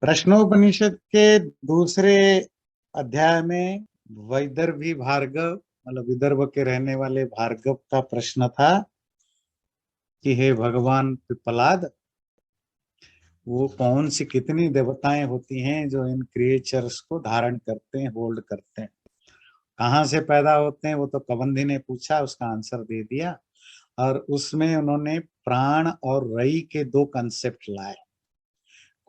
प्रश्नोपनिषद के दूसरे अध्याय में वैदर्भी भार्गव मतलब विदर्भ के रहने वाले भार्गव का प्रश्न था कि हे भगवान पिप्पलाद, वो कौन सी कितनी देवताएं होती हैं जो इन क्रिएचर्स को धारण करते हैं, होल्ड करते हैं, कहाँ से पैदा होते हैं? वो तो कबंधी ने पूछा, उसका आंसर दे दिया। और उसमें उन्होंने प्राण और रई के दो कंसेप्ट लाए।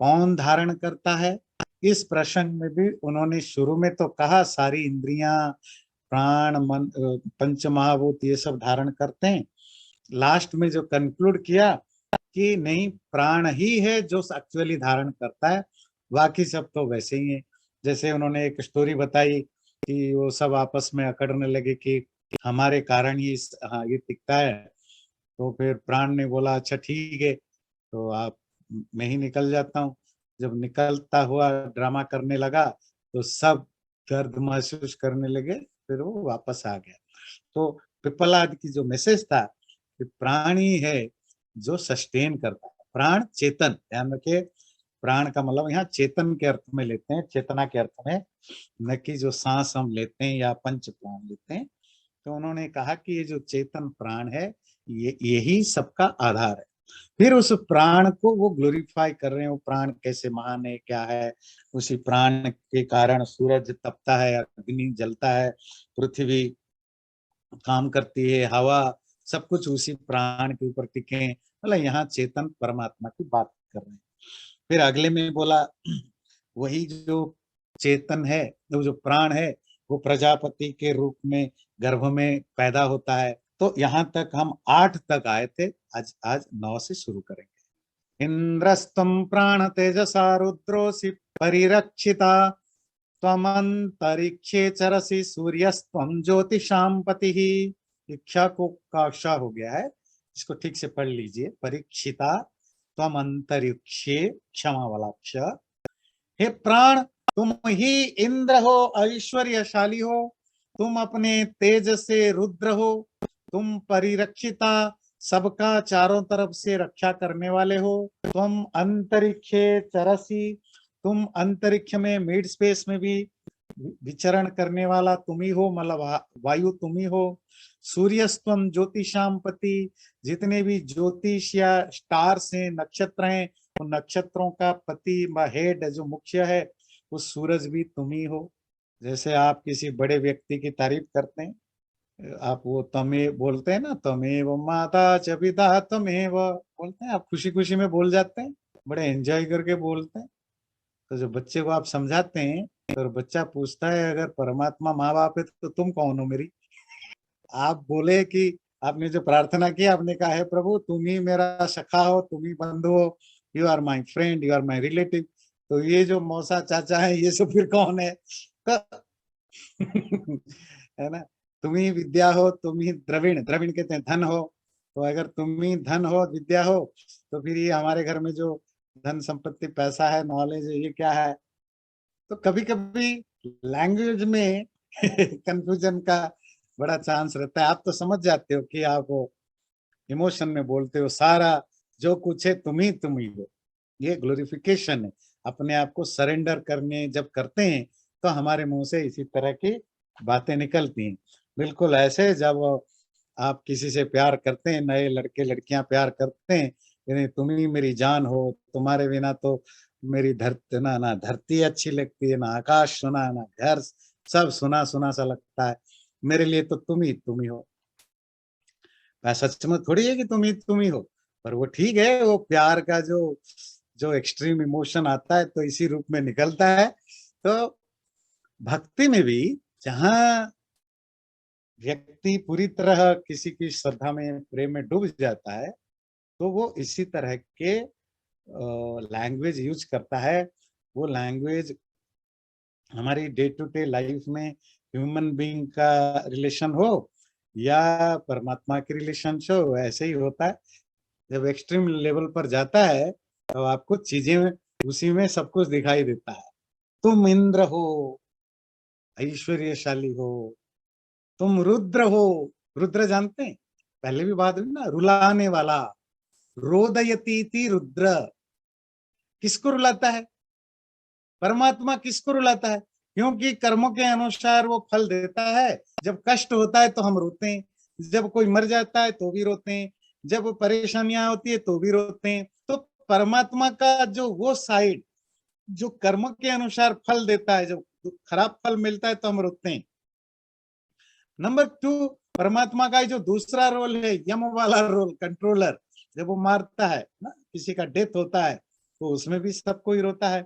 कौन धारण करता है? इस प्रसंग में भी उन्होंने शुरू में तो कहा सारी इंद्रियां, प्राण, मन, पंच महाभूत ये सब धारण करते हैं। लास्ट में जो कंक्लूड किया कि नहीं, प्राण ही है जो एक्चुअली धारण करता है, बाकी सब तो वैसे ही है। जैसे उन्होंने एक स्टोरी बताई कि वो सब आपस में अकड़ने लगे कि हमारे कारण ही हाँ ये टिकता है। तो फिर प्राण ने बोला अच्छा ठीक है, तो आप, मैं ही निकल जाता हूँ। जब निकलता हुआ ड्रामा करने लगा तो सब दर्द महसूस करने लगे, फिर वो वापस आ गया। तो पिप्पलाद की जो मैसेज था कि प्राणी है जो सस्टेन करता है, प्राण चेतन, ध्यान रखिए, प्राण का मतलब यहाँ चेतन के अर्थ में लेते हैं, चेतना के अर्थ में, न कि जो सांस हम लेते हैं या पंच प्राण लेते हैं। तो उन्होंने कहा कि ये जो चेतन प्राण है, ये यही सबका आधार है। फिर उस प्राण को वो ग्लोरीफाई कर रहे हैं, वो प्राण कैसे महान है, क्या है। उसी प्राण के कारण सूरज तपता है, अग्नि जलता है, पृथ्वी काम करती है, हवा, सब कुछ उसी प्राण के ऊपर टिके हैं। मतलब यहाँ चेतन परमात्मा की बात कर रहे हैं। फिर अगले में बोला वही जो चेतन है, वो जो प्राण है, वो प्रजापति के रूप में गर्भ में पैदा होता है। तो यहाँ तक हम 8 तक आए थे, आज आज 9 से शुरू करेंगे। इंद्रस्तम प्राण तेजसा रुद्रोसि परिरक्षिता, त्वमंतरिक्षे चरसि सूर्यस्त्वं ज्योतिषां पतिः। इच्छा को काक्षा हो गया है, इसको ठीक से पढ़ लीजिए। परीक्षिता त्वम अंतरिक्षे, क्षमा वाला क्ष। हे प्राण, तुम ही इंद्र हो, ऐश्वर्यशाली हो, तुम अपने तेज से रुद्र हो, तुम परिरक्षिता, सबका चारों तरफ से रक्षा करने वाले हो। तुम अंतरिक्षे चरसी, तुम अंतरिक्ष में, मिड स्पेस में भी विचरण करने वाला तुम ही हो, मतलब वायु तुम ही हो। सूर्यस्त्वम ज्योतिषाम पति, जितने भी ज्योतिष या स्टार्स हैं, नक्षत्र हैं, उन नक्षत्रों का पति, हेड, जो मुख्य है, वो सूरज भी तुम ही हो। जैसे आप किसी बड़े व्यक्ति की तारीफ करते हैं, आप वो तमे बोलते हैं ना, तमेव माता च पिता तमेव बोलते हैं, आप खुशी खुशी में बोल जाते हैं, बड़े एंजॉय करके बोलते हैं। तो जो बच्चे को आप समझाते हैं, तो बच्चा पूछता है अगर परमात्मा माँ बाप है तो तुम कौन हो मेरी? आप बोले कि आपने जो प्रार्थना की, आपने कहा है प्रभु तुम ही मेरा सखा हो, तुम ही बंधु हो, you are my friend, you are my relative. तो ये जो मौसा चाचा है ये सब फिर कौन है? तो है ना, तुम ही विद्या हो, तुम ही द्रविण, द्रविण कहते हैं धन हो। तो अगर तुम ही धन हो, विद्या हो, तो फिर ये हमारे घर में जो धन संपत्ति पैसा है, नॉलेज है, ये क्या है? तो कभी कभी लैंग्वेज में कंफ्यूजन का बड़ा चांस रहता है। आप तो समझ जाते हो कि आप इमोशन में बोलते हो, सारा जो कुछ है तुम ही हो। ये ग्लोरिफिकेशन है, अपने आप को सरेंडर करने जब करते हैं तो हमारे मुंह से इसी तरह की बातें निकलती हैं। बिल्कुल ऐसे जब आप किसी से प्यार करते हैं, नए लड़के लड़कियां प्यार करते हैं, यानी तुम ही मेरी जान हो, तुम्हारे बिना तो मेरी धरती ना, ना धरती अच्छी लगती है, ना आकाश सुना, ना घर, सब सुना सुना सा लगता है, मेरे लिए तो तुम ही हो। सच में थोड़ी है कि तुम ही हो, पर वो ठीक है, वो प्यार का जो जो एक्सट्रीम इमोशन आता है तो इसी रूप में निकलता है। तो भक्ति में भी जहाँ व्यक्ति पूरी तरह किसी की श्रद्धा में, प्रेम में डूब जाता है, तो वो इसी तरह के लैंग्वेज यूज करता है। वो लैंग्वेज हमारी डे टू डे लाइफ में ह्यूमन बीइंग का रिलेशन हो या परमात्मा की रिलेशन हो, ऐसे ही होता है। जब एक्सट्रीम लेवल पर जाता है तो आपको चीजें उसी में सब कुछ दिखाई देता है। तुम इंद्र हो, ऐश्वर्यशाली हो, तुम रुद्र हो। रुद्र जानते हैं, पहले भी बात हुई ना, रुलाने वाला, रोदयती रुद्र, किसको रुलाता है? परमात्मा किसको रुलाता है? क्योंकि कर्मों के अनुसार वो फल देता है। जब कष्ट होता है तो हम रोते हैं, जब कोई मर जाता है तो भी रोते हैं, जब परेशानियां होती है तो भी रोते हैं। तो परमात्मा का जो वो साइड जो कर्म के अनुसार फल देता है, जब खराब फल मिलता है तो हम रोते हैं। नंबर 2, परमात्मा का जो दूसरा रोल है, यम वाला रोल, कंट्रोलर, जब वो मारता है ना, किसी का डेथ होता है तो उसमें भी सबको ही रोता है।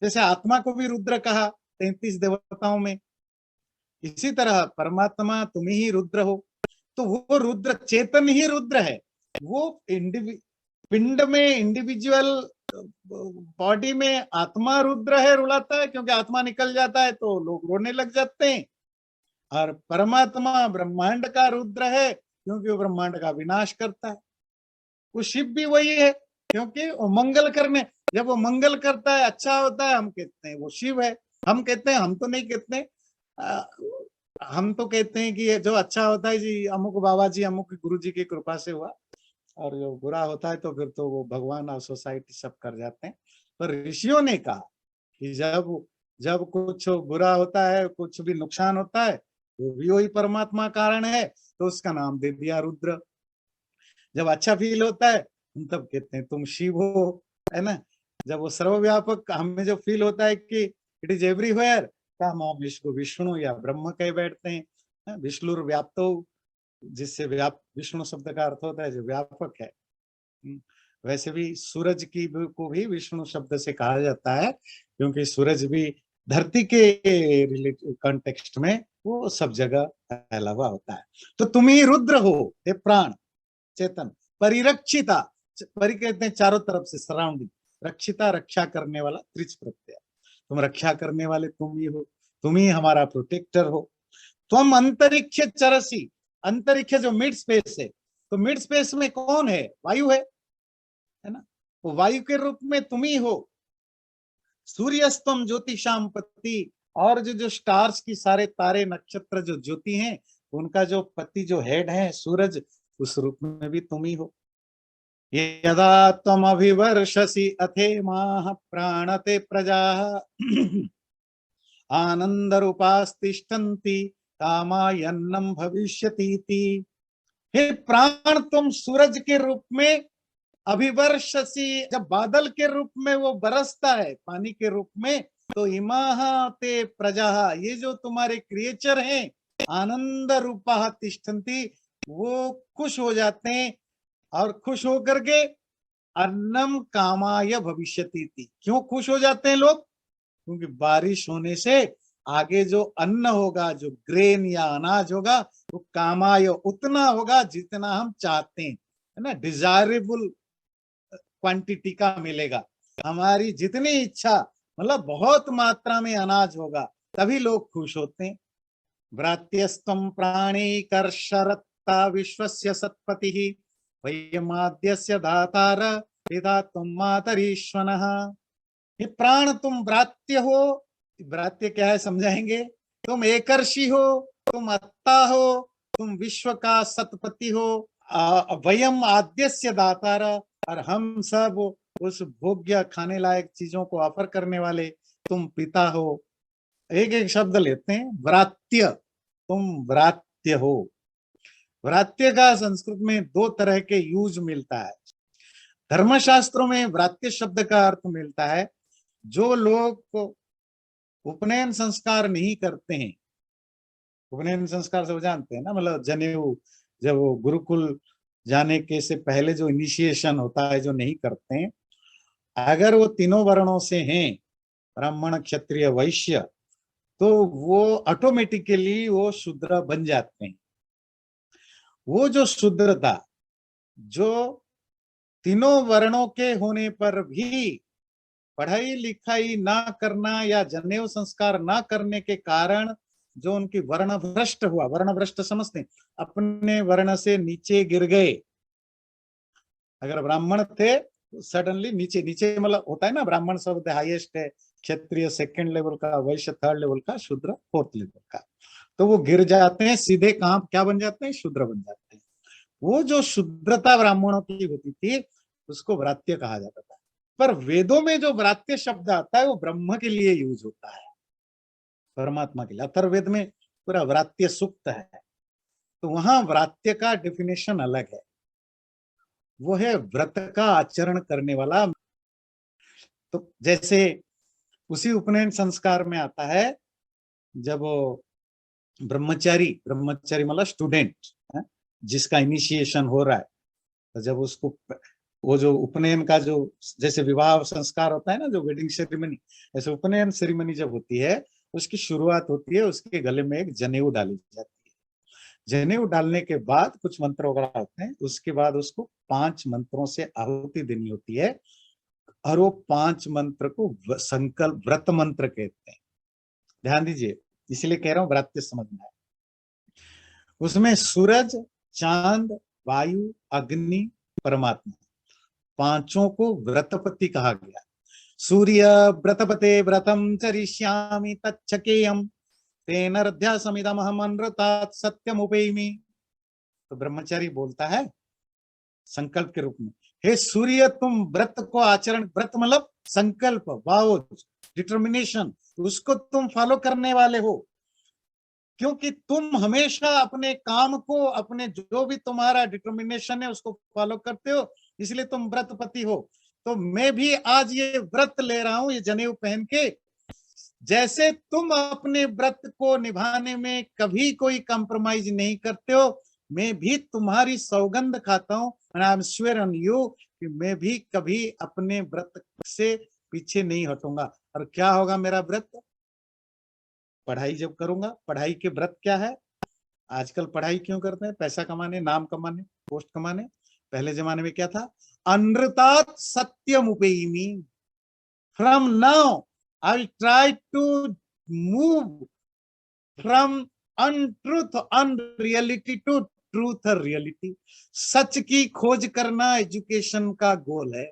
जैसे आत्मा को भी रुद्र कहा 33 देवताओं में, इसी तरह परमात्मा तुम ही रुद्र हो। तो वो रुद्र चेतन ही रुद्र है। वो पिंड में इंडिविजुअल बॉडी में आत्मा रुद्र है, रुलाता है, क्योंकि आत्मा निकल जाता है तो लोग रोने लग जाते हैं। और परमात्मा ब्रह्मांड का रुद्र है, क्योंकि वो ब्रह्मांड का विनाश करता है। वो शिव भी वही है, क्योंकि वो मंगल करने, जब वो मंगल करता है, अच्छा होता है, हम कहते हैं वो शिव है। हम कहते हैं, हम तो नहीं कहते, हम तो कहते हैं कि ये जो अच्छा होता है जी अमुक बाबा जी, अमुक गुरु जी की कृपा से हुआ, और जो बुरा होता है तो फिर तो वो भगवान और सोसाइटी सब कर जाते हैं। पर ऋषियों ने कहा कि जब जब कुछ बुरा होता है, कुछ भी नुकसान होता है, वो भी वही परमात्मा कारण है, तो उसका नाम दे दिया रुद्र। जब अच्छा फील होता है हम तब कहते हैं तुम शिव हो, है ना। जब वो सर्वव्यापक हमें जो फील होता है कि इट इज एवरीवेयर, का हम इसको विष्णु या ब्रह्म कह बैठते हैं। विष्णुर व्याप्तो, जिससे विष्णु शब्द का अर्थ होता है जो व्यापक है। वैसे भी सूरज को भी विष्णु शब्द से कहा जाता है, क्योंकि सूरज भी धरती के कॉन्टेक्स्ट में वो सब जगह फैला हुआ होता है। तो तुम ही रुद्र हो, हे प्राण चेतन, परिरक्षिता, परि कहते हैं चारों तरफ से, सराउंडिंग, रक्षिता रक्षा करने वाला, त्रिच प्रत्यय, तुम रक्षा करने वाले तुम ही हो, तुम ही हमारा प्रोटेक्टर हो। तुम अंतरिक्ष चरसी, अंतरिक्ष जो मिड स्पेस है, तो मिड स्पेस में कौन है? वायु है ना। तो वायु के रूप में तुम ही हो। सूर्यस्तम ज्योतिषाम पति, और जो स्टार्स की सारे तारे नक्षत्र जो ज्योति हैं, उनका जो पति जो हेड है सूरज, उस रूप में भी तुम ही हो। यदा त्वम अभिवर्षसि अथे माह प्राणते प्रजा आनंद रूपास्तिष्ठन्ति कामायन्नम भविष्यतीति। हे प्राण, तुम सूरज के रूप में अभिवर्षसि, जब बादल के रूप में वो बरसता है पानी के रूप में, तो इमाह ते प्रजा, ये जो तुम्हारे क्रिएचर हैं, आनंद रूपा तिष्ठन्ति, वो खुश हो जाते हैं, और खुश होकर के अन्नम कामाय भविष्यति। क्यों खुश हो जाते हैं लोग? क्योंकि बारिश होने से आगे जो अन्न होगा, जो ग्रेन या अनाज होगा, वो कामाय उतना होगा जितना हम चाहते हैं, है ना, डिजायरेबल क्वांटिटी का मिलेगा। हमारी जितनी इच्छा, मतलब बहुत मात्रा में अनाज होगा, तभी लोग खुश होते हैं। व्रात्यस्तम प्राणी कर्षरत्ता विश्वस्य सत्पति वयमाद्यस्य दातार पिता तुम मातरीश्वनः। ये प्राण तुम व्रात्य हो। व्रात्य क्या है समझाएंगे। तुम एकर्षि हो, तुम अत्ता हो, तुम विश्व का सतपति हो। वयम आद्यस्य दातार, और हम सब उस भोग्य खाने लायक चीजों को ऑफर करने वाले तुम पिता हो। एक एक शब्द लेते हैं। व्रात्य, तुम व्रात्य हो। व्रात्य का संस्कृत में दो तरह के यूज मिलता है। धर्मशास्त्रों में व्रात्य शब्द का अर्थ मिलता है जो लोग उपनयन संस्कार नहीं करते हैं। उपनयन संस्कार सब जानते हैं ना, मतलब जनेऊ, जब वो गुरुकुल जाने के से पहले जो इनिशिएशन होता है, जो नहीं करते हैं, अगर वो तीनों वर्णों से हैं, ब्राह्मण क्षत्रिय वैश्य, तो वो ऑटोमेटिकली वो शूद्र बन जाते हैं। वो जो शूद्रता, जो तीनों वर्णों के होने पर भी पढ़ाई लिखाई ना करना या जनेऊ संस्कार ना करने के कारण जो उनकी वर्ण भ्रष्ट हुआ, वर्ण भ्रष्ट समझते हैं, अपने वर्ण से नीचे गिर गए। अगर ब्राह्मण थे तो सडनली नीचे नीचे, मतलब होता है ना, ब्राह्मण शब्द हाईएस्ट है, क्षत्रिय सेकंड लेवल का, वैश्य थर्ड लेवल का, शूद्र फोर्थ लेवल का। तो वो गिर जाते हैं सीधे, कहां क्या बन जाते हैं? शूद्र बन जाते हैं। वो जो शुद्रता ब्राह्मणों की होती थी उसको व्रात्य कहा जाता था। पर वेदों में जो व्रात्य शब्द आता है वो ब्रह्म के लिए यूज होता है, परमात्मा के लिए। अथर्ववेद में पूरा व्रात्य सूक्त है, तो वहां व्रात्य का डेफिनेशन अलग है, वो है व्रत का आचरण करने वाला। तो जैसे उसी उपनयन संस्कार में आता है, जब वो ब्रह्मचारी, ब्रह्मचारी मतलब स्टूडेंट, जिसका इनिशिएशन हो रहा है, तो जब उसको वो जो उपनयन का जो जैसे विवाह संस्कार होता है ना, जो वेडिंग सेरेमनी, ऐसे उपनयन सेरेमनी जब होती है, उसकी शुरुआत होती है, उसके गले में एक जनेऊ डाली जाती है। जनेऊ डालने के बाद कुछ मंत्र वगैरह होते हैं, उसके बाद उसको 5 मंत्रों से आहुति देनी होती है, और वो 5 मंत्र को संकल्प व्रत मंत्र कहते हैं। ध्यान दीजिए, इसलिए कह रहा हूं व्रत समझना है। उसमें सूरज, चांद, वायु, अग्नि, परमात्मा, पांचों को व्रतपति कहा गया। सूर्य व्रतपते व्रतम चरिष्यामि तच्छकेयम तेन अध्यासमिदम हम अनृतात् सत्यम उपैमि। तो ब्रह्मचारी बोलता है संकल्प के रूप में, हे सूर्य, तुम व्रत को आचरण, व्रत मतलब संकल्प, वाव, डिटर्मिनेशन, उसको तुम फॉलो करने वाले हो, क्योंकि तुम हमेशा अपने काम को, अपने जो भी तुम्हारा डिटर्मिनेशन है उसको फॉलो करते हो, इसलिए तुम व्रतपति हो। तो मैं भी आज ये व्रत ले रहा हूं, ये जनेऊ पहन के, जैसे तुम अपने व्रत को निभाने में कभी कोई कंप्रोमाइज नहीं करते हो, मैं भी तुम्हारी सौगंध खाता हूं, I am sure on you कि मैं भी कभी अपने व्रत से पीछे नहीं हटूंगा। और क्या होगा मेरा व्रत? पढ़ाई जब करूंगा। पढ़ाई के व्रत क्या है? आजकल पढ़ाई क्यों करते हैं? पैसा कमाने, नाम कमाने, पोस्ट कमाने। पहले जमाने में क्या था? अनृतात् सत्यम उपैमि। From now I will try to move from untruth, unreality to truth और रियलिटी। सच की खोज करना एजुकेशन का गोल है।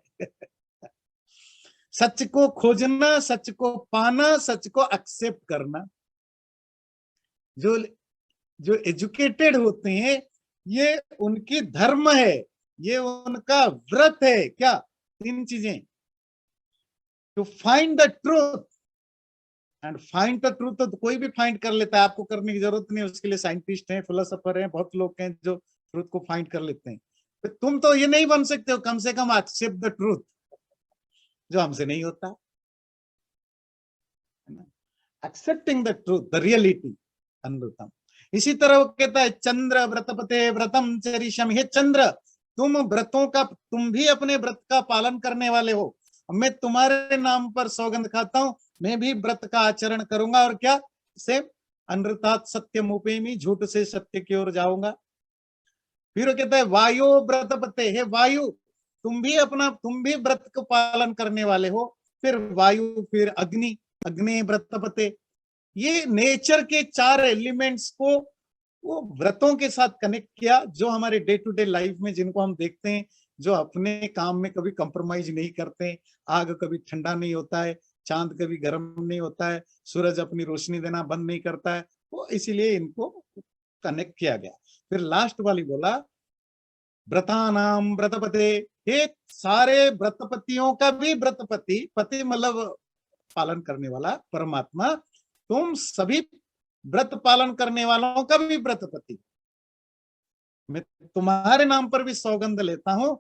सच को खोजना, सच को पाना, सच को एक्सेप्ट करना। जो जो एजुकेटेड होते हैं, ये उनकी धर्म है, ये उनका व्रत है। क्या? 3 चीजें, to find the truth, and find the truth तो कोई भी फाइंड कर लेता है, आपको करने की जरूरत नहीं, उसके लिए साइंटिस्ट हैं, फिलोसोफर हैं, बहुत लोग हैं जो ट्रूथ को फाइंड कर लेते हैं। तो तुम तो ये नहीं बन सकते हो, कम से कम एक्सेप्ट द ट्रूथ, जो हमसे नहीं होता। Accepting the truth, the reality, अनृतम। इसी तरह वो कहता है चंद्र व्रतपते व्रतम चरिष्यम। हे चंद्र, तुम व्रतों का, तुम भी अपने व्रत का पालन करने वाले हो, मैं तुम्हारे नाम पर सौगंध खाता हूं, मैं भी व्रत का आचरण करूंगा। और क्या? से अनृतात् सत्यम उपैमि, झूठ से सत्य की ओर जाऊंगा। फिर वो कहता है वायु व्रतपते, हे वायु, तुम भी व्रत का पालन करने वाले हो। फिर वायु, फिर अग्नि, अग्नि व्रतपते। ये नेचर के 4 एलिमेंट्स को वो व्रतों के साथ कनेक्ट किया, जो हमारे डे टू डे लाइफ में जिनको हम देखते हैं, जो अपने काम में कभी कंप्रोमाइज नहीं करते। आग कभी ठंडा नहीं होता है, चांद कभी गर्म नहीं होता है, सूरज अपनी रोशनी देना बंद नहीं करता है, वो इसीलिए इनको कनेक्ट किया गया। फिर लास्ट वाली बोला व्रतानाम व्रतपते, ये सारे व्रतपतियों का भी व्रतपति, पति मतलब पालन करने वाला परमात्मा, तुम सभी व्रत पालन करने वालों का भी व्रतपति, मैं तुम्हारे नाम पर भी सौगंध लेता हूं।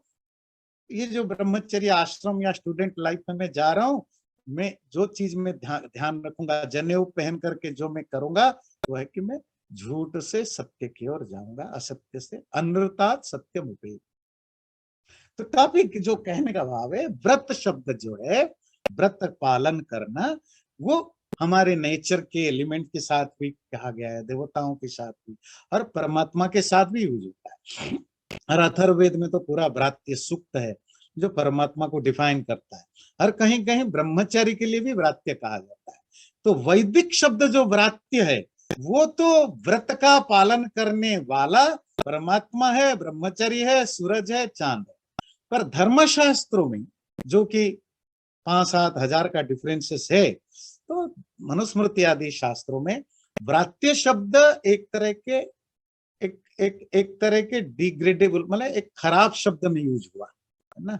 ये जो ब्रह्मचर्य आश्रम या स्टूडेंट लाइफ में मैं जा रहा हूं, मैं जो चीज में ध्यान रखूंगा, जनेऊ पहन करके जो मैं करूंगा, वो है कि मैं झूठ से सत्य की ओर जाऊंगा, असत्य से अनृतात् सत्यम उपैमि। तो काफी जो कहने का भाव है, व्रत शब्द जो है, व्रत पालन करना, वो हमारे नेचर के एलिमेंट के साथ भी कहा गया है, देवताओं के साथ भी, और परमात्मा के साथ भी यूज होता है। और अथर्ववेद में तो पूरा व्रात्य सूक्त है जो परमात्मा को डिफाइन करता है। और कहीं कहीं ब्रह्मचारी के लिए भी व्रात्य कहा जाता है। तो वैदिक शब्द जो व्रात्य है, वो तो व्रत का पालन करने वाला परमात्मा है, ब्रह्मचारी है, सूरज है, चांद है। पर धर्मशास्त्रों में, जो कि 5-7 हजार का डिफरेंसेस है, तो मनुस्मृति आदि शास्त्रों में व्रात्य शब्द एक तरह के एक तरह के डिग्रेडेबल, मतलब एक खराब शब्द में यूज हुआ है ना।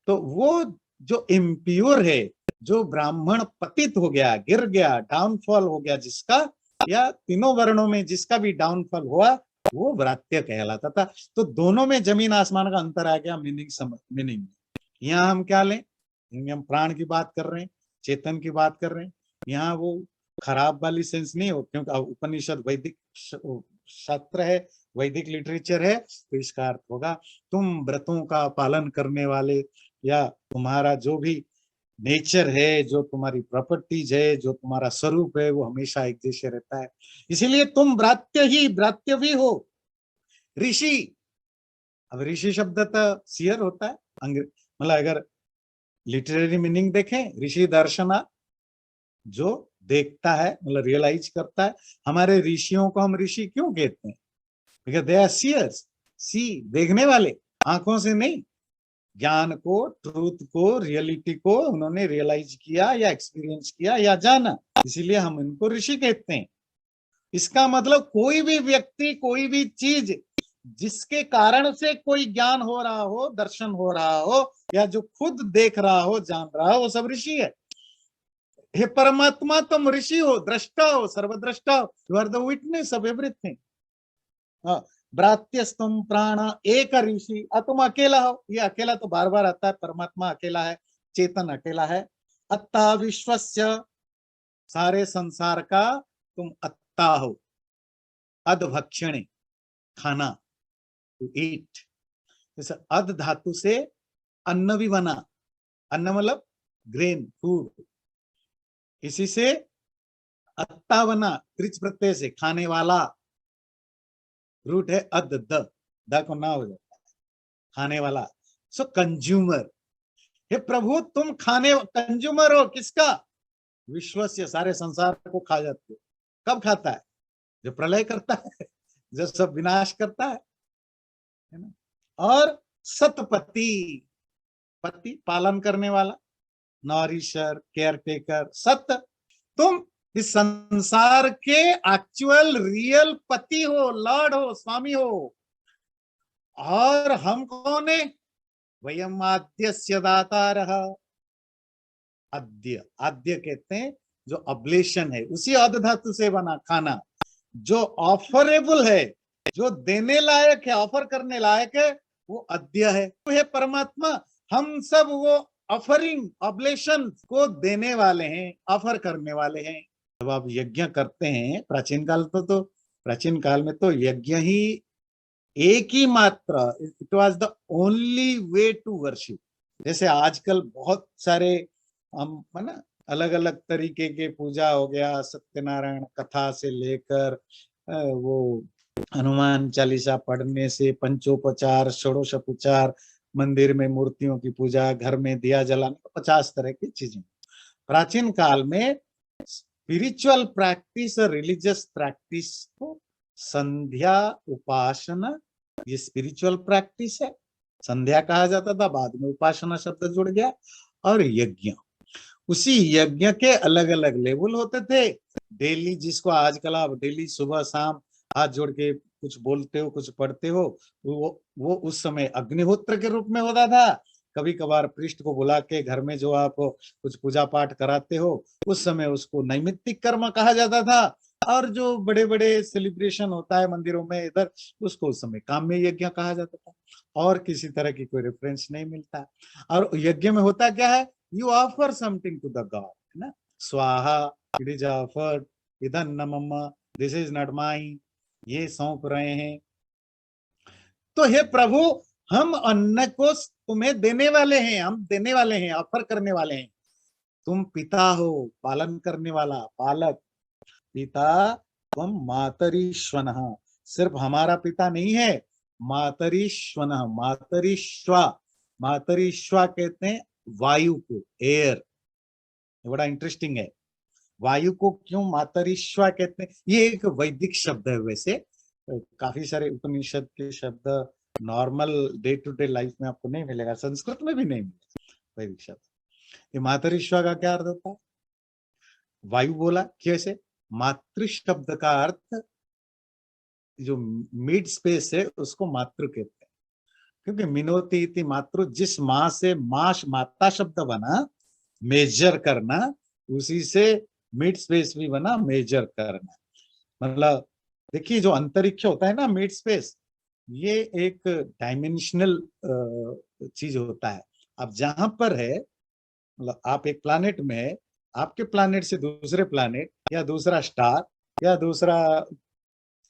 तो वो जो इम्प्योर है, जो ब्राह्मण पतित हो गया, गिर गया, डाउनफॉल हो गया जिसका, या तीनों वर्णों में जिसका भी डाउनफॉल हुआ, वो व्रात्य कहलाता था। तो दोनों में जमीन आसमान का अंतर आ गया मीनिंग। यहाँ हम क्या लें, हम प्राण की बात कर रहे हैं, चेतन की बात कर रहे हैं। यहाँ वो खराब वाली सेंस नहीं हो, क्योंकि उपनिषद वैदिक शास्त्र है, वैदिक लिटरेचर है, तो इसका अर्थ होगा तुम व्रतों का पालन करने वाले, या तुम्हारा जो भी नेचर है, जो तुम्हारी प्रॉपर्टीज है, जो तुम्हारा स्वरूप है, वो हमेशा एक जैसे रहता है। इसीलिए तुम व्रात्य भी हो, ऋषि। अब ऋषि शब्द तो सियर होता है, मतलब अगर लिटरेरी मीनिंग देखें, ऋषि दर्शना, जो देखता है, मतलब रियलाइज करता है। हमारे ऋषियों को हम ऋषि क्यों कहते हैं? बिकॉज दे आर सीयर्स, सी देखने वाले, आंखों से नहीं, ज्ञान को, ट्रूथ को, रियलिटी को उन्होंने रियलाइज किया या एक्सपीरियंस किया या जाना, इसीलिए हम इनको ऋषि कहते हैं। इसका मतलब कोई भी व्यक्ति, कोई भी चीज जिसके कारण से कोई ज्ञान हो रहा हो, दर्शन हो रहा हो, या जो खुद देख रहा हो, जान रहा हो, वो सब ऋषि है। हे परमात्मा, तुम ऋषि हो, दृष्टा हो, सर्वद्रष्टा हो, you are the witness of everything. ब्रात्यस्तुम प्राण एक ऋषि, तुम अकेला हो, ये अकेला तो बार बार आता है, परमात्मा अकेला है, चेतन अकेला है। अत्ता विश्वस्य, सारे संसार का तुम अत्ता हो। अधभक्षणे, खाना, टू ईट। जैसे अध धातु से अन्न भी बना, अन्न मतलब ग्रेन, फूड, इसी से अत्ता बना, त्रिच प्रत्यय से, खाने वाला। रूट है अद, द को ना हो जाता है, खाने वाला। सो कंज्यूमर। हे प्रभु, तुम खाने कंज्यूमर हो, किसका? विश्व से, सारे संसार को खा जाते हो। कब खाता है? जो प्रलय करता है, जो सब विनाश करता है ना। और सतपति, पति पालन करने वाला, नॉरिशर, केयर टेकर, सत। तुम इस संसार के एक्चुअल रियल पति हो, लॉर्ड हो, स्वामी हो। और हम कौन है? वयम आद्यस्य दातारः। आद्य, आद्य कहते हैं जो अब्लेशन है, उसी अध धातु से बना खाना, जो ऑफरेबल है, जो देने लायक है, ऑफर करने लायक है, वो अद्य है। तो है परमात्मा, हम सब वो ऑफरिंग, ऑब्लेशन को देने वाले हैं, ऑफर करने वाले हैं। जब आप यज्ञ करते हैं, प्राचीन काल में तो यज्ञ ही एक ही मात्र, it was the only way to worship. जैसे आजकल बहुत सारे हम है ना, अलग अलग तरीके के पूजा हो गया, सत्यनारायण कथा से लेकर वो हनुमान चालीसा पढ़ने से, पंचोपचार, षोडशोपचार, मंदिर में मूर्तियों की पूजा, घर में दिया जलाना, 50 तरह की चीजें। प्राचीन काल में स्पिरिचुअल प्रैक्टिस और रिलीजियस प्रैक्टिस को संध्या, उपासना, ये स्पिरिचुअल प्रैक्टिस है, संध्या कहा जाता था, बाद में उपासना शब्द जुड़ गया। और यज्ञ, उसी यज्ञ के अलग अलग लेवल होते थे। डेली, जिसको आजकल आप डेली सुबह शाम हाथ जोड़ के कुछ बोलते हो, कुछ पढ़ते हो, वो उस समय अग्निहोत्र के रूप में होता था। कभी कभार पृष्ठ को बुला के घर में जो आप कुछ पूजा पाठ कराते हो, उस समय उसको नैमित्तिक कर्म कहा जाता था। और जो बड़े बड़े सेलिब्रेशन होता है मंदिरों में इधर, उसको उस समय काम्य यज्ञ कहा जाता था। और किसी तरह की कोई रेफरेंस नहीं मिलता। और यज्ञ में होता क्या है, you offer something to the god, है ना। स्वाहा, it is offered, इधन न मम्मा, this is not mine, ये सौंप रहे हैं। तो हे प्रभु, हम अन्न को तुम्हें देने वाले हैं, हम देने वाले हैं, ऑफर करने वाले हैं। तुम पिता हो, पालन करने वाला, पालक। पिता तुम मातरीश्वनः, सिर्फ हमारा पिता नहीं है, मातरीश्वनः, मातरीश्वा। मातरीश्वा कहते हैं वायु को, एयर। बड़ा इंटरेस्टिंग है, वायु को क्यों मातरीश्वा कहते हैं? ये एक वैदिक शब्द है। वैसे काफी सारे उपनिषद के शब्द normal day to day life में आपको नहीं मिलेगा, संस्कृत में भी नहीं मिलेगा वैदिक शब्द। ये मातरीश्वा का क्या अर्थ होता है? वायु बोला, कैसे? मातृ शब्द का अर्थ, जो मिड स्पेस है उसको मातृ कहते हैं। क्योंकि मिनोति इति मातृ, जिस माँ से माता शब्द बना मेजर करना, उसी से मिड स्पेस भी बना मेजर करना। मतलब देखिए जो अंतरिक्ष होता है ना, मिड स्पेस, ये एक डायमेंशनल चीज होता है। अब जहां पर है, मतलब आप एक प्लैनेट में है, आपके प्लैनेट से दूसरे प्लैनेट या दूसरा स्टार या दूसरा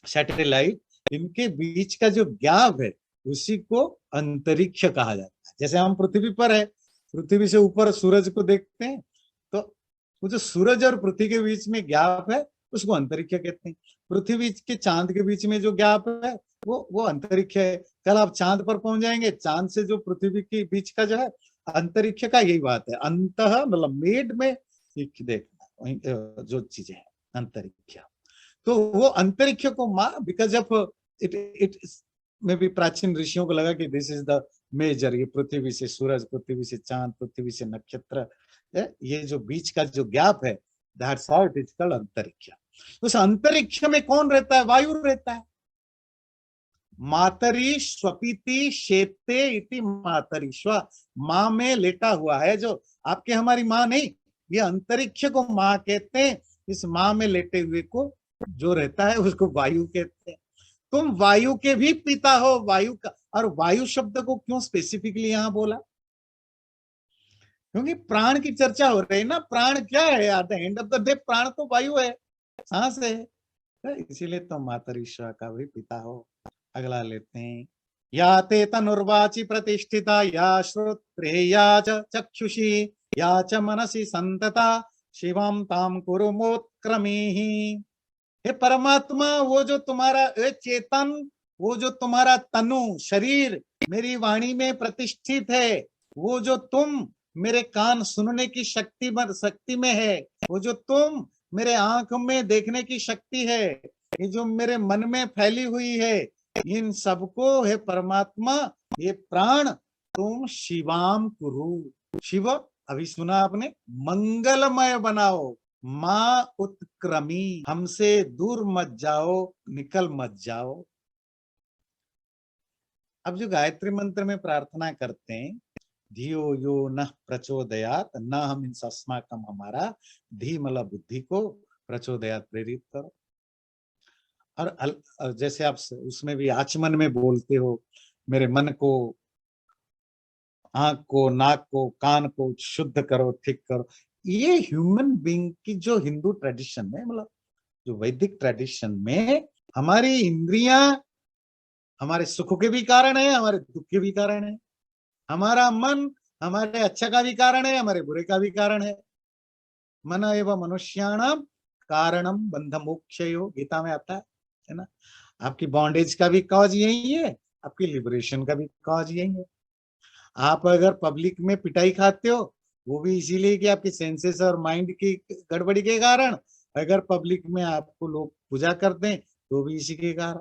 सैटेलाइट, इनके बीच का जो गैप है उसी को अंतरिक्ष कहा जाता है। जैसे हम पृथ्वी पर है, पृथ्वी से ऊपर सूरज को देखते हैं, तो वो जो सूरज और पृथ्वी के बीच में गैप है उसको अंतरिक्ष कहते हैं। पृथ्वी के चांद के बीच में जो गैप है वो अंतरिक्ष है। कल आप चांद पर पहुंच जाएंगे, चांद से जो पृथ्वी के बीच का जो है अंतरिक्ष का यही बात है। अंत मतलब मेड में देखना जो चीजें है अंतरिक्ष, तो वो अंतरिक्ष को माँ, बिकॉज ऑफ इट में भी प्राचीन ऋषियों को लगा कि दिस इज द मेजर, ये पृथ्वी से सूरज, पृथ्वी से चांद, पृथ्वी से नक्षत्र, ये जो बीच का जो गैप है, that's how it is called अंतरिक्ष। उस अंतरिक्ष में कौन रहता है? वायु रहता है। मातरी स्वपीति शेते इति मातरी स्व, माँ में लेटा हुआ है जो, आपके हमारी माँ नहीं, ये अंतरिक्ष को माँ कहते हैं। इस माँ में लेटे हुए को जो रहता है उसको वायु कहते हैं। तुम वायु के भी पिता हो, वायु का। और वायु शब्द को क्यों स्पेसिफिकली यहां बोला? क्योंकि प्राण की चर्चा हो रही है ना। प्राण क्या है? At the end of the day प्राण तो वायु है, सांस है, तो इसीलिए तुम मातरीश्वर का भी पिता हो। अगला लेते हैं, या ते तनुर्वाचि प्रतिष्ठिता, या श्रोत्रेया च चक्षुषी, या च मनसि संतता, शिवम ताम कुरु मोत्क्रमीहि। हे परमात्मा, वो जो तुम्हारा चेतन, वो जो तुम्हारा तनु शरीर मेरी वाणी में प्रतिष्ठित है, वो जो तुम मेरे कान सुनने की शक्ति में है, वो जो तुम मेरे आंख में देखने की शक्ति है, ये जो मेरे मन में फैली हुई है, इन सबको हे परमात्मा, ये प्राण तुम शिवाम कुरु, शिव अभी सुना आपने, मंगलमय बनाओ। माँ उत्क्रमी, हमसे दूर मत जाओ, निकल मत जाओ। अब जो गायत्री मंत्र में प्रार्थना करते हैं, धियो यो न प्रचोदयात, न हम इन अस्माकम, हमारा धीमला बुद्धि को प्रचोदयात, प्रेरित करो। और जैसे आप उसमें भी आचमन में बोलते हो, मेरे मन को, आंख को, नाक को, कान को शुद्ध करो, ठीक करो। ये ह्यूमन बीइंग की जो हिंदू ट्रेडिशन में, मतलब जो वैदिक ट्रेडिशन में, हमारी इंद्रियां हमारे सुख के भी कारण है, हमारे दुख के भी कारण है। हमारा मन हमारे अच्छा का भी कारण है, हमारे बुरे का भी कारण है। मन एवं मनुष्याणाम कारणम बंध मोक्षयो, गीता में आता है ना। आपकी बॉन्डेज का भी कॉज यही है, आपकी लिबरेशन का भी कॉज यही है। आप अगर पब्लिक में पिटाई खाते हो, वो भी इसीलिए कि आपके सेंसेस और माइंड की गड़बड़ी के कारण। अगर पब्लिक में आपको लोग पूजा करते हैं, तो भी इसी के कारण।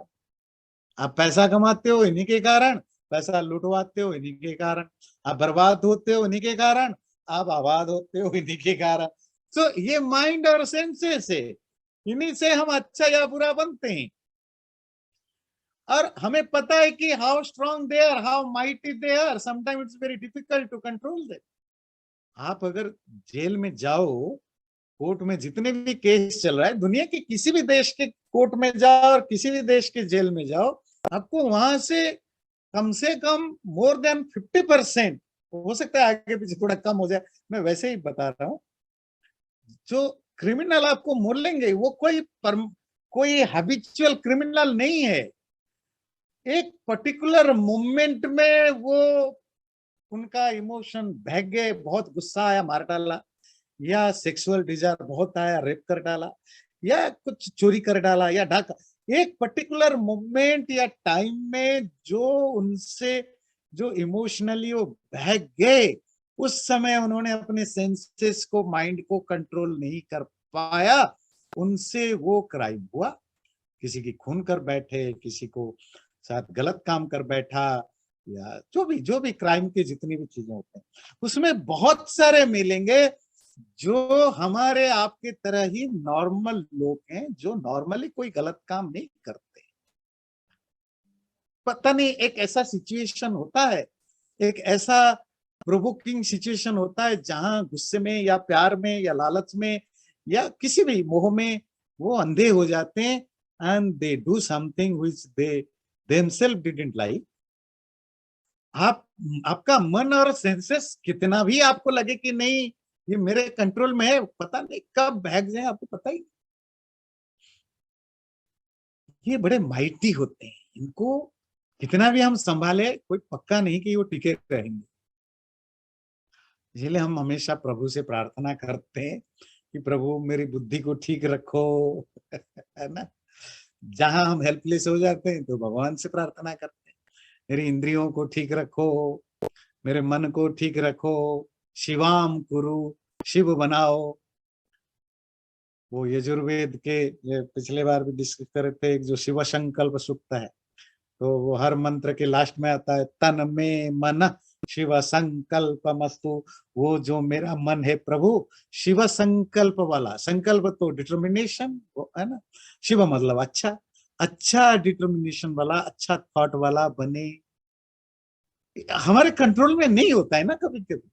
आप पैसा कमाते हो इन्हीं के कारण, पैसा लुटवाते हो इन्हीं के कारण, आप बर्बाद होते हो इन्हीं के कारण, आप आबाद होते हो इन्हीं के कारण। तो ये माइंड और सेंसेस है, इन्हीं से हम अच्छा या बुरा बनते हैं। और हमें पता है कि how strong they are, how mighty they are, sometime it's very difficult to control them. आप अगर जेल में जाओ, कोर्ट में जितने भी केस चल रहा है, दुनिया के किसी भी देश के कोर्ट में जाओ और किसी भी देश के जेल में जाओ, आपको वहां से कम मोर देन 50%, हो सकता है आगे पीछे थोड़ा कम हो जाए, मैं वैसे ही बता रहा हूँ, जो क्रिमिनल आपको मोलेंगे वो कोई हैबिचुअल क्रिमिनल नहीं है। एक पर्टिकुलर मोमेंट में वो, उनका इमोशन बहक गए, बहुत गुस्सा आया, मार डाला, या सेक्सुअल डिजायर बहुत आया, रेप कर डाला, या कुछ चोरी कर डाला, या ढाका। एक पर्टिकुलर मोमेंट या टाइम में जो उनसे, जो इमोशनली वो बहक गए, उस समय उन्होंने अपने सेंसेस को, माइंड को कंट्रोल नहीं कर पाया, उनसे वो क्राइम हुआ। किसी की खून कर बैठे, किसी को साथ गलत काम कर बैठा, या जो भी क्राइम की जितनी भी चीजें होते हैं, उसमें बहुत सारे मिलेंगे जो हमारे आपके तरह ही नॉर्मल लोग हैं, जो नॉर्मली कोई गलत काम नहीं करते। पता नहीं एक ऐसा सिचुएशन होता है, एक ऐसा प्रोवोकिंग सिचुएशन होता है जहां गुस्से में या प्यार में या लालच में या किसी भी मोह में वो अंधे हो जाते हैं and they do something which they themselves didn't like. आप आपका मन और सेंसेस कितना भी आपको लगे कि नहीं ये मेरे कंट्रोल में है, पता नहीं कब बहक जाए आपको पता ही। ये बड़े माइटी होते हैं, इनको कितना भी हम संभाले कोई पक्का नहीं कि वो टिके रहेंगे। इसलिए हम हमेशा प्रभु से प्रार्थना करते हैं कि प्रभु मेरी बुद्धि को ठीक रखो है ना। जहां हम हेल्पलेस हो जाते हैं तो भगवान से प्रार्थना करते हैं, मेरी इंद्रियों को ठीक रखो, मेरे मन को ठीक रखो, शिवाम कुरु, शिव बनाओ। वो यजुर्वेद के पिछले बार भी डिस्कस कर रहे थे, एक जो शिव संकल्प सूक्त है, तो वो हर मंत्र के लास्ट में आता है तन में मन शिव संकल्प मस्तु। वो जो मेरा मन है प्रभु शिव संकल्प वाला, संकल्प तो डिटर्मिनेशन वो है ना, शिव मतलब अच्छा, अच्छा डिटर्मिनेशन वाला, अच्छा थॉट वाला बने। हमारे कंट्रोल में नहीं होता है ना कभी कभी,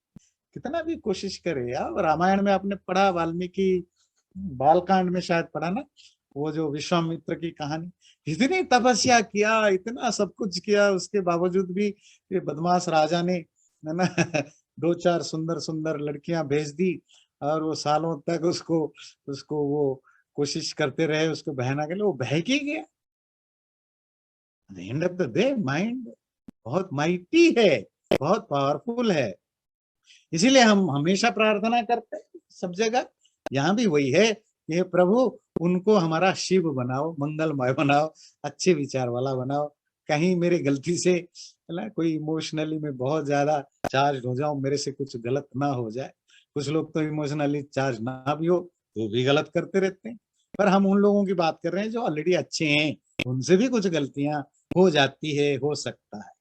कितना भी कोशिश करे। यार रामायण में आपने पढ़ा, वाल्मीकि बालकांड में शायद पढ़ा ना, वो जो विश्वामित्र की कहानी, इतनी तपस्या किया, इतना सब कुछ किया, उसके बावजूद भी ये बदमाश राजा ने है ना दो चार सुंदर सुंदर लड़कियां भेज दी और वो सालों तक उसको उसको वो कोशिश करते रहे उसको बहना के लिए, वो बह के गया। End of the day mind बहुत माइटी है, बहुत पावरफुल है। इसीलिए हम हमेशा प्रार्थना करते हैं सब जगह, यहाँ भी वही है कि हे प्रभु उनको हमारा शिव बनाओ, मंगलमय बनाओ, अच्छे विचार वाला बनाओ। कहीं मेरे गलती से है ना कोई इमोशनली में बहुत ज्यादा चार्ज हो जाऊं, मेरे से कुछ गलत ना हो जाए। कुछ लोग तो इमोशनली चार्ज ना भी हो तो भी गलत करते रहते हैं, पर हम उन लोगों की बात कर रहे हैं जो ऑलरेडी अच्छे हैं, उनसे भी कुछ गलतियां हो जाती है, हो सकता है।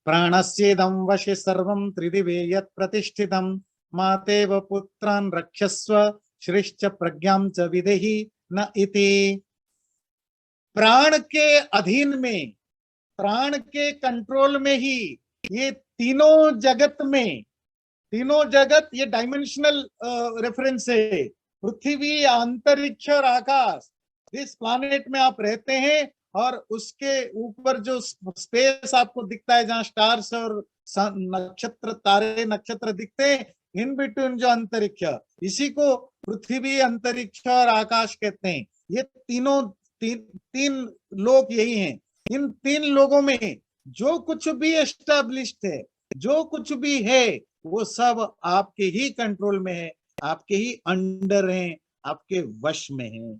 प्राणस्येदं वशे सर्वं त्रिदिवे यत् प्रतिष्ठितं मातेव पुत्रान् रक्षस्व श्रेष्ठ प्रज्ञां च विदेहि न इति। प्राण के अधीन में, प्राण के कंट्रोल में ही ये तीनों जगत में, तीनों जगत ये डायमेंशनल रेफरेंस है, पृथ्वी अंतरिक्ष और आकाश, जिस प्लानेट में आप रहते हैं और उसके ऊपर जो स्पेस आपको दिखता है जहां स्टार्स और नक्षत्र, तारे नक्षत्र दिखते हैं, इन बिटवीन जो अंतरिक्ष, इसी को पृथ्वी अंतरिक्ष और आकाश कहते हैं। ये तीनों तीन लोग यही हैं। इन तीन लोगों में जो कुछ भी एस्टैब्लिश्ड है, जो कुछ भी है, वो सब आपके ही कंट्रोल में है, आपके ही अंडर है, आपके वश में है।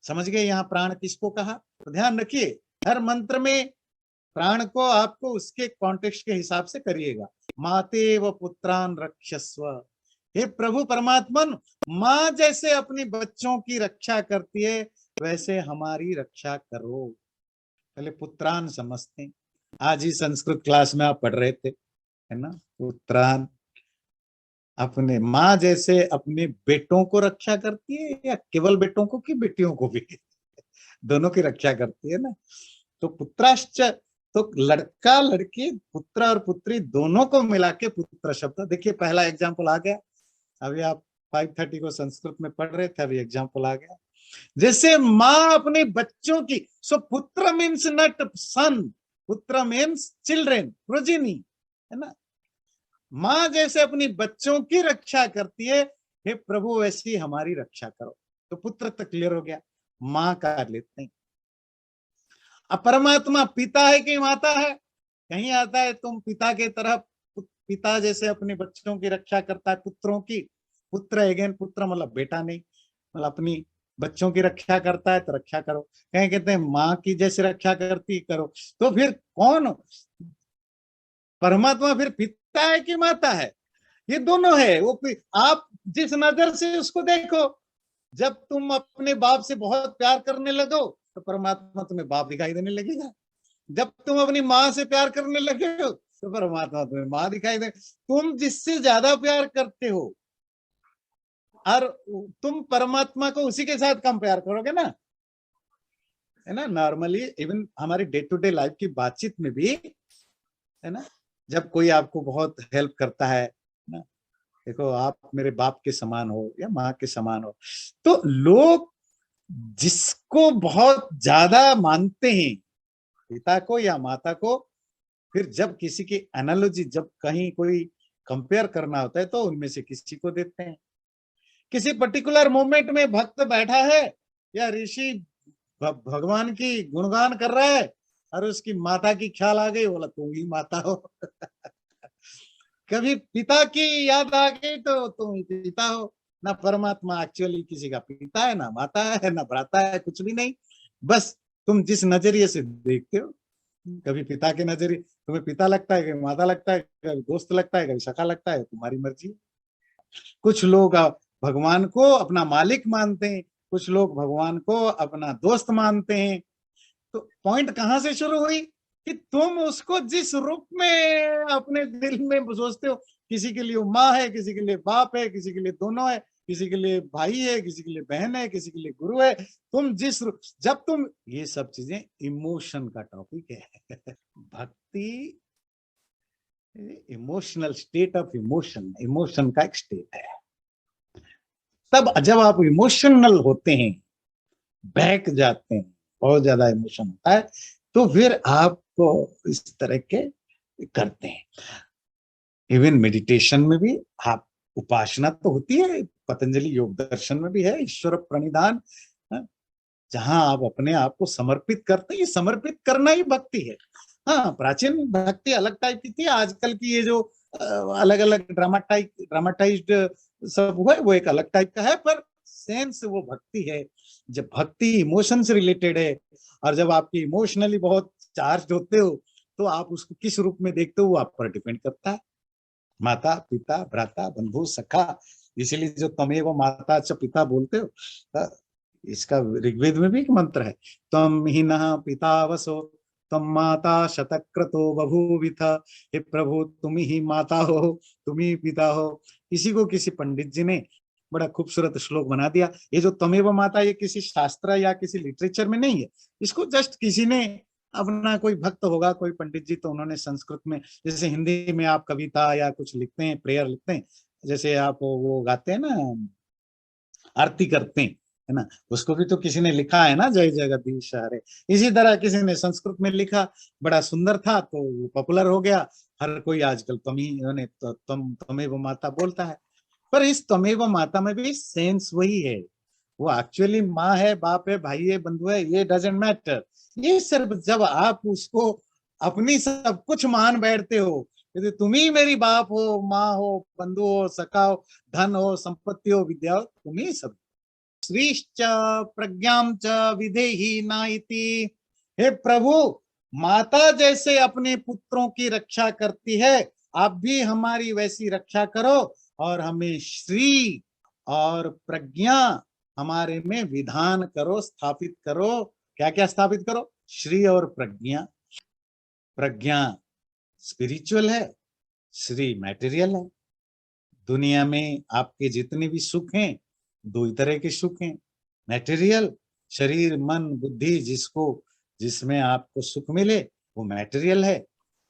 समझ गए यहाँ प्राण किसको कहा? तो ध्यान रखिए, हर मंत्र में प्राण को आपको उसके कॉन्टेक्स्ट के हिसाब से करिएगा। माते व पुत्रान रक्षस्व, हे प्रभु परमात्मन, माँ जैसे अपने बच्चों की रक्षा करती है वैसे हमारी रक्षा करो। पहले पुत्रान समझते हैं, आज ही संस्कृत क्लास में आप पढ़ रहे थे है ना, पुत्रान, अपने माँ जैसे अपने बेटों को रक्षा करती है या केवल बेटों को कि बेटियों को भी दोनों की रक्षा करती है ना। तो पुत्राश्च, तो लड़का लड़की, पुत्र और पुत्री दोनों को मिला के पुत्र शब्द। देखिए पहला एग्जाम्पल आ गया, अभी आप 5:30 को संस्कृत में पढ़ रहे थे, अभी एग्जाम्पल आ गया। जैसे माँ अपने बच्चों की, सो पुत्र मीन्स नॉट सन, पुत्र मीन्स चिल्ड्रेन, प्रोजिनी, है ना। माँ जैसे अपनी बच्चों की रक्षा करती है, हे प्रभु वैसी हमारी रक्षा करो। तो पुत्र तक क्लियर हो गया, माँ का लेते हैं। अब परमात्मा पिता है कि माता है? कहीं आता है तुम पिता के तरह, पिता जैसे अपने बच्चों की रक्षा करता है, पुत्रों की, पुत्र अगेन पुत्र मतलब बेटा नहीं, मतलब अपनी बच्चों की रक्षा करता है तो रक्षा करो। कहीं कहते हैं माँ की जैसे रक्षा करती करो, तो फिर कौन परमात्मा फिर पिता है कि माता है? ये दोनों है। वो आप जिस नजर से उसको देखो, जब तुम अपने बाप से बहुत प्यार करने लगो तो परमात्मा तुम्हें बाप दिखाई देने लगेगा। जब तुम अपनी माँ से प्यार करने लगे हो तो परमात्मा तुम्हें माँ दिखाई दे। तुम जिससे ज्यादा प्यार करते हो और तुम परमात्मा को उसी के साथ कंपेयर करोगे ना। है ना। नॉर्मली इवन हमारी डे टू डे लाइफ की बातचीत में भी, है ना, जब कोई आपको बहुत हेल्प करता है ना, देखो आप मेरे बाप के समान हो या माँ के समान हो, तो लोग जिसको बहुत ज्यादा मानते हैं, पिता को या माता को, फिर जब किसी की एनालॉजी, जब कहीं कोई कंपेयर करना होता है, तो उनमें से किसी को देते हैं। किसी पर्टिकुलर मोमेंट में भक्त बैठा है या ऋषि भगवान की गुणगान कर रहा है और उसकी माता की ख्याल आ गई, बोला तुम ही माता हो। कभी पिता की याद आ गई तो तुम ही पिता हो। ना परमात्मा एक्चुअली किसी का पिता है, ना माता है, ना भ्राता है, कुछ भी नहीं। बस तुम जिस नजरिए से देखते हो, कभी पिता के नजरिए तुम्हें पिता लगता है, कभी माता लगता है, कभी दोस्त लगता है, कभी सखा लगता है, तुम्हारी मर्जी। कुछ लोग भगवान को अपना मालिक मानते हैं, कुछ लोग भगवान को अपना दोस्त मानते हैं। तो पॉइंट कहां से शुरू हुई कि तुम उसको जिस रूप में अपने दिल में सोचते हो, किसी के लिए माँ है, किसी के लिए बाप है, किसी के लिए दोनों है, किसी के लिए भाई है, किसी के लिए बहन है, किसी के लिए गुरु है। तुम जिस जब तुम ये सब चीजें इमोशन का टॉपिक है। भक्ति emotional state of emotion, emotion का एक स्टेट है। तब जब आप इमोशनल होते हैं, बहक जाते हैं, बहुत ज्यादा इमोशन होता है, तो फिर आपको इस तरह के करते हैं। इवन मेडिटेशन में भी आप, उपासना तो होती है, पतंजलि योग दर्शन में भी है ईश्वर प्रणिधान, जहां आप अपने आप को समर्पित करते हैं। ये समर्पित करना ही भक्ति है। हाँ, प्राचीन भक्ति अलग टाइप की थी, आजकल की ये जो अलग अलग ड्रामाटाइज्ड सब हुआ है, वो एक अलग टाइप का है, पर सेंस वो भक्ति है। जब भक्ति इमोशन से रिलेटेड है, और जब आपकी इमोशनली बहुत चार्ज होते हो, तो आप उसको किस रूप में देखते हो वो आप पर डिपेंड करता है। माता पिता भ्राता बंधु सखा, इसीलिए जो तमेव माता च पिता बोलते हो, इसका ऋग्वेद में भी एक मंत्र है, तम ही न पिता वसो तम माता शतक्रतो बभूविथ। हे प्रभु तुम ही माता हो, तुम ही पिता हो। इसी को किसी पंडित जी ने बड़ा खूबसूरत श्लोक बना दिया। ये जो तमेव माता, ये किसी शास्त्र या किसी लिटरेचर में नहीं है, इसको जस्ट किसी ने, अपना कोई भक्त होगा, कोई पंडित जी, तो उन्होंने संस्कृत में, जैसे हिंदी में आप कविता या कुछ लिखते हैं, प्रेयर लिखते हैं, जैसे आप वो गाते हैं ना, आरती करते हैं, है ना, उसको भी तो किसी ने लिखा है ना, जय जगदीश हरे। इसी तरह किसी ने संस्कृत में लिखा, बड़ा सुंदर था, तो वो पॉपुलर हो गया। हर कोई आजकल तमेव माता बोलता है। पर इस तमेव माता में भी सेंस वही है। वो एक्चुअली माँ है, बाप है, भाई है, बंधु है, ये डजेंट मैटर। ये सिर्फ जब आप उसको अपनी सब कुछ मान बैठते हो, यदि तुम ही मेरी बाप हो, माँ हो, बंधु हो, सखा हो, धन हो, संपत्ति हो, विद्या हो, तुम ही सब। श्रीश्च प्रज्ञाम च विधेहि नाइति। हे प्रभु, माता जैसे अपने पुत्रों की रक्षा करती है, आप भी हमारी वैसी रक्षा करो, और हमें श्री और प्रज्ञा हमारे में विधान करो, स्थापित करो। क्या क्या स्थापित करो? श्री और प्रज्ञा। प्रज्ञा स्पिरिचुअल है, श्री मैटेरियल है। दुनिया में आपके जितने भी सुख हैं, दो ही तरह के सुख हैं। मैटेरियल, शरीर मन बुद्धि, जिसको जिसमें आपको सुख मिले, वो मैटेरियल है।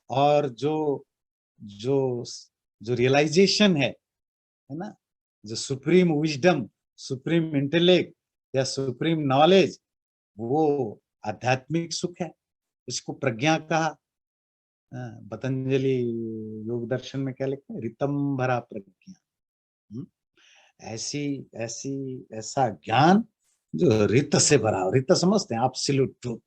और जो जो जो रियलाइजेशन है ना, जो सुप्रीम विजडम, सुप्रीम इंटेलेक्ट या सुप्रीम नॉलेज, वो आध्यात्मिक सुख है। इसको प्रज्ञा कहा। पतंजलि योग दर्शन में क्या लिखते हैं? ऋतंभरा प्रज्ञा। हम्म? ऐसी ऐसी ऐसा ज्ञान जो रित से भरा हो। रित समझते हैं? Absolute truth.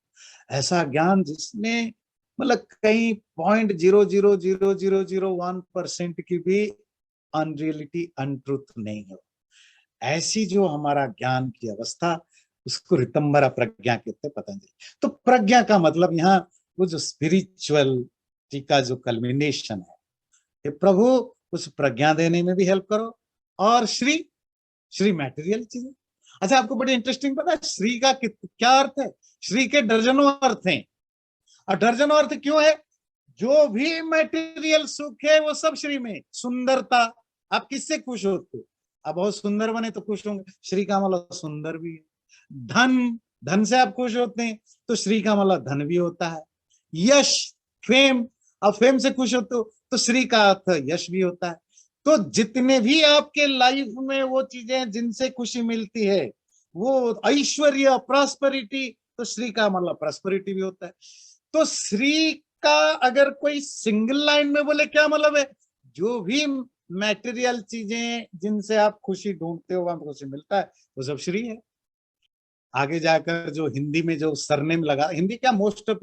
ऐसा ज्ञान जिसमें मतलब कहीं 0.00001% की भी अनरियलिटी, अनट्रूथ नहीं हो। ऐसी जो हमारा ज्ञान की अवस्था, उसको ऋतंभरा प्रज्ञा कहते हैं पतंजलि। तो प्रज्ञा का मतलब यहाँ वो जो स्पिरिचुअलिटी का जो कल्मिनेशन है, ये प्रभु उस प्रज्ञा देने में भी हेल्प करो। और श्री, श्री मैटेरियल चीजें। अच्छा, आपको बड़ी इंटरेस्टिंग पता है श्री का क्या अर्थ है? श्री के दर्जनों अर्थ हैं। और दर्जनों अर्थ क्यों है? जो भी मैटेरियल सुख है वो सब श्री में। सुंदरता, आप किससे खुश होते हो? आप बहुत सुंदर बने तो खुश होंगे, श्री का मतलब सुंदर भी है। धन, धन से आप खुश होते हैं तो श्री का मतलब धन भी होता है। यश, फेम, अब फेम से खुश होते हो तो श्री का अर्थ यश भी होता है। तो जितने भी आपके लाइफ में वो चीजें जिनसे खुशी मिलती है, वो ऐश्वर्य, प्रॉस्पेरिटी, तो श्री का मतलब प्रॉस्पेरिटी भी होता है। तो श्री का अगर कोई सिंगल लाइन में बोले क्या मतलब है, जो भी मैटेरियल चीजें जिनसे आप खुशी ढूंढते हो वहां खुशी मिलता है, वो सब श्री है। आगे जाकर जो हिंदी में जो सरनेम लगा, हिंदी क्या मोस्ट ऑफ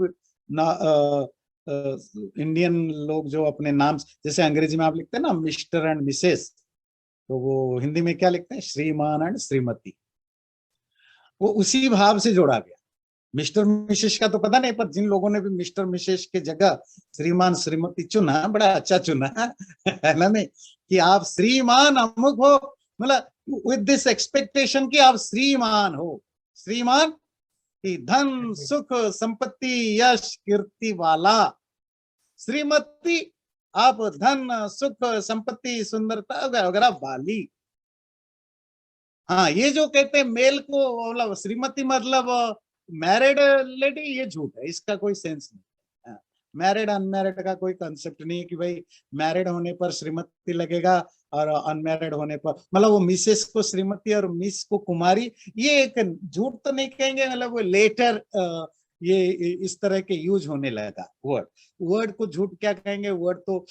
इंडियन लोग जो अपने नाम, जैसे अंग्रेजी में आप लिखते हैं ना मिस्टर एंड मिसेस, तो वो हिंदी में क्या लिखते हैं, श्रीमान एंड श्रीमती। वो उसी भाव से जोड़ा गया। मिस्टर मिसेस का तो पता नहीं, पर जिन लोगों ने भी मिस्टर मिसेस के जगह श्रीमान श्रीमती चुना, बड़ा अच्छा चुना है ना, नहीं कि आप श्रीमान अमुक हो, मतलब विद दिस एक्सपेक्टेशन कि आप श्रीमान हो। श्रीमान कि धन, सुख, संपत्ति, यश, कीर्ति वाला। श्रीमती आप धन, सुख, संपत्ति, सुंदरता वगैरह वाली। हाँ, ये जो कहते हैं मेल को मतलब श्रीमती मतलब मैरिड लेडी, ये झूठ है, इसका कोई सेंस नहीं। मैरिड अनमैरिड का कोई कंसेप्ट नहीं है कि भाई मैरिड होने पर श्रीमती लगेगा और अनमैरिड होने पर, मतलब वो मिसेस को श्रीमती और मिस को कुमारी, ये एक झूठ तो नहीं कहेंगे, मतलब वो लेटर ये इस तरह के यूज होने लगा वर्ड। वर्ड को झूठ क्या कहेंगे, वर्ड तो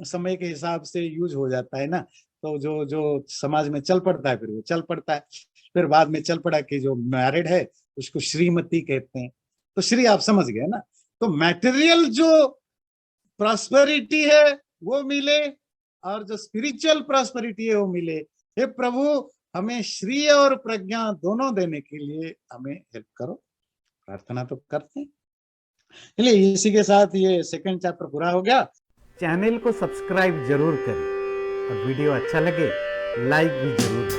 समय के हिसाब से यूज हो जाता है ना, तो जो जो समाज में चल पड़ता है फिर वो चल पड़ता है। फिर बाद में चल पड़ा कि जो मैरिड है उसको श्रीमती कहते हैं। तो श्री आप समझ गए ना। तो मैटेरियल जो प्रॉस्पेरिटी है वो मिले और जो स्पिरिचुअल प्रॉस्पेरिटी है वो मिले। हे प्रभु, हमें श्री और प्रज्ञा दोनों देने के लिए हमें हेल्प करो। प्रार्थना तो करते हैं। चलिए, इसी के साथ ये सेकंड चैप्टर पूरा हो गया। चैनल को सब्सक्राइब जरूर करें और वीडियो अच्छा लगे लाइक भी जरूर करें।